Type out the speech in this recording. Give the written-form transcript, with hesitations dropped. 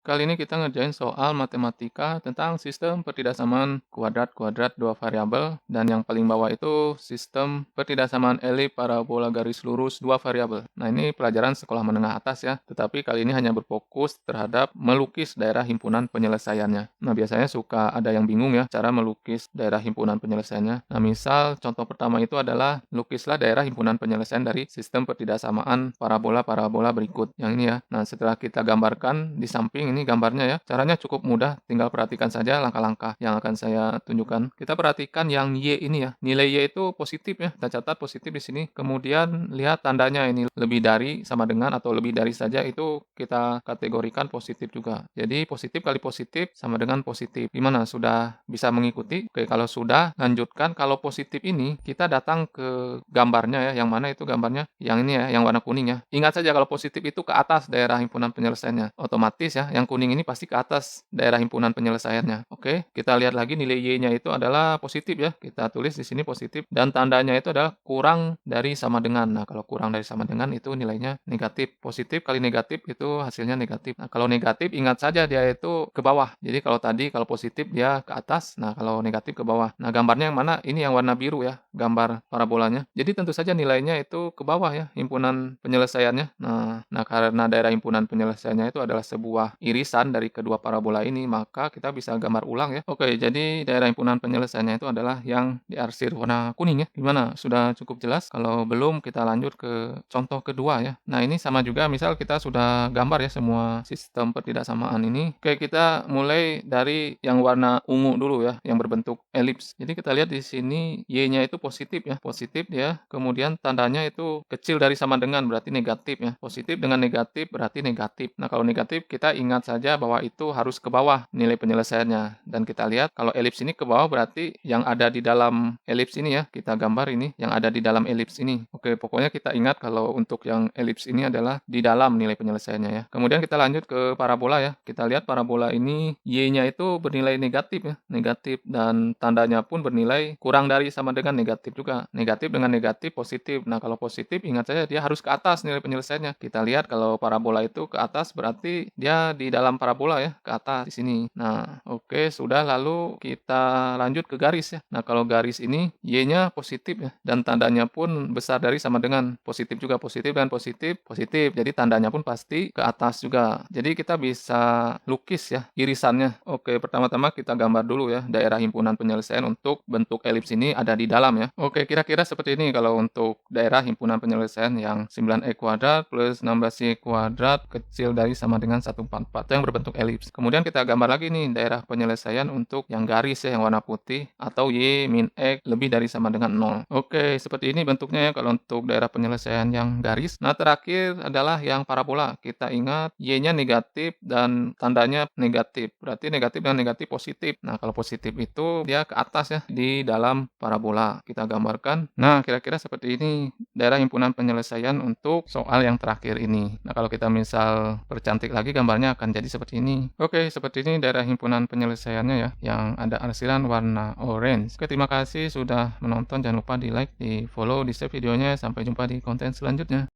Kali ini kita ngerjain soal matematika tentang sistem pertidaksamaan kuadrat-kuadrat dua variabel, dan yang paling bawah itu sistem pertidaksamaan elip parabola garis lurus dua variabel. Nah, ini pelajaran sekolah menengah atas ya, tetapi kali ini hanya berfokus terhadap melukis daerah himpunan penyelesaiannya. Nah, biasanya suka ada yang bingung ya cara melukis daerah himpunan penyelesaiannya. Nah, misal contoh pertama itu adalah lukislah daerah himpunan penyelesaian dari sistem pertidaksamaan parabola-parabola berikut. Yang ini ya. Nah, setelah kita gambarkan di samping ini gambarnya ya. Caranya cukup mudah, tinggal perhatikan saja langkah-langkah yang akan saya tunjukkan. Kita perhatikan yang Y ini ya. Nilai Y itu positif ya. Kita catat positif di sini. Kemudian lihat tandanya ini lebih dari sama dengan atau lebih dari saja itu kita kategorikan positif juga. Jadi positif kali positif sama dengan positif. Gimana? Sudah bisa mengikuti? Oke, kalau sudah, lanjutkan. Kalau positif ini kita datang ke gambarnya ya. Yang mana itu gambarnya? Yang ini ya, yang warna kuning ya. Ingat saja kalau positif itu ke atas daerah himpunan penyelesaiannya. Otomatis ya, yang kuning ini pasti ke atas daerah himpunan penyelesaiannya. Oke, kita lihat lagi nilai Y-nya itu adalah positif ya. Kita tulis di sini positif dan tandanya itu adalah kurang dari sama dengan. Nah, kalau kurang dari sama dengan itu nilainya negatif. Positif kali negatif itu hasilnya negatif. Nah, kalau negatif ingat saja dia itu ke bawah. Jadi kalau positif dia ke atas, nah kalau negatif ke bawah. Nah, gambarnya yang mana? Ini yang warna biru ya, gambar parabolanya. Jadi tentu saja nilainya itu ke bawah ya, himpunan penyelesaiannya. Nah, karena daerah himpunan penyelesaiannya itu adalah sebuah irisan dari kedua parabola ini, maka kita bisa gambar ulang ya. Oke, jadi daerah himpunan penyelesaiannya itu adalah yang diarsir warna kuning ya. Gimana? Sudah cukup jelas? Kalau belum, kita lanjut ke contoh kedua ya. Nah, ini sama juga, misal kita sudah gambar ya semua sistem pertidaksamaan ini. Oke, kita mulai dari yang warna ungu dulu ya, yang berbentuk elips. Jadi kita lihat di sini Y-nya itu positif ya, positif ya. Kemudian tandanya itu kecil dari sama dengan, berarti negatif ya. Positif dengan negatif berarti negatif. Nah, kalau negatif kita ingat saja bahwa itu harus ke bawah nilai penyelesaiannya. Dan kita lihat kalau elips ini ke bawah berarti yang ada di dalam elips ini ya. Kita gambar ini yang ada di dalam elips ini. Oke, pokoknya kita ingat kalau untuk yang elips ini adalah di dalam nilai penyelesaiannya ya. Kemudian kita lanjut ke parabola ya. Kita lihat parabola ini Y-nya itu bernilai negatif ya. Negatif dan tandanya pun bernilai kurang dari sama dengan negatif juga. Negatif dengan negatif positif. Nah, kalau positif ingat saja dia harus ke atas nilai penyelesaiannya. Kita lihat kalau parabola itu ke atas berarti dia di dalam parabola ya, ke atas di sini. Nah, oke, sudah, lalu kita lanjut ke garis ya. Nah, kalau garis ini Y-nya positif ya dan tandanya pun besar dari sama dengan positif juga, positif dan positif, positif. Jadi tandanya pun pasti ke atas juga. Jadi kita bisa lukis ya irisannya. Oke, pertama-tama kita gambar dulu ya daerah himpunan penyelesaian untuk bentuk elips ini ada di dalam ya. Oke, kira-kira seperti ini kalau untuk daerah himpunan penyelesaian yang 9E kuadrat plus 16Y kuadrat kecil dari sama dengan 144 itu yang berbentuk elips. Kemudian kita gambar lagi nih daerah penyelesaian untuk yang garis ya, yang warna putih atau Y min X lebih dari sama dengan 0. Oke, seperti ini bentuknya ya kalau untuk daerah penyelesaian yang garis. Nah, terakhir adalah yang parabola. Kita ingat Y-nya negatif dan tandanya negatif. Berarti negatif dan negatif positif. Nah, kalau positif itu dia ke atas ya di dalam parabola. Kita gambarkan. Nah, kira-kira seperti ini daerah himpunan penyelesaian untuk soal yang terakhir ini. Nah, kalau kita misal percantik lagi gambarnya akan jadi seperti ini. Oke, seperti ini daerah himpunan penyelesaiannya ya, yang ada arsiran warna orange. Oke, terima kasih sudah menonton. Jangan lupa di like, di follow, di share videonya. Sampai jumpa di konten selanjutnya.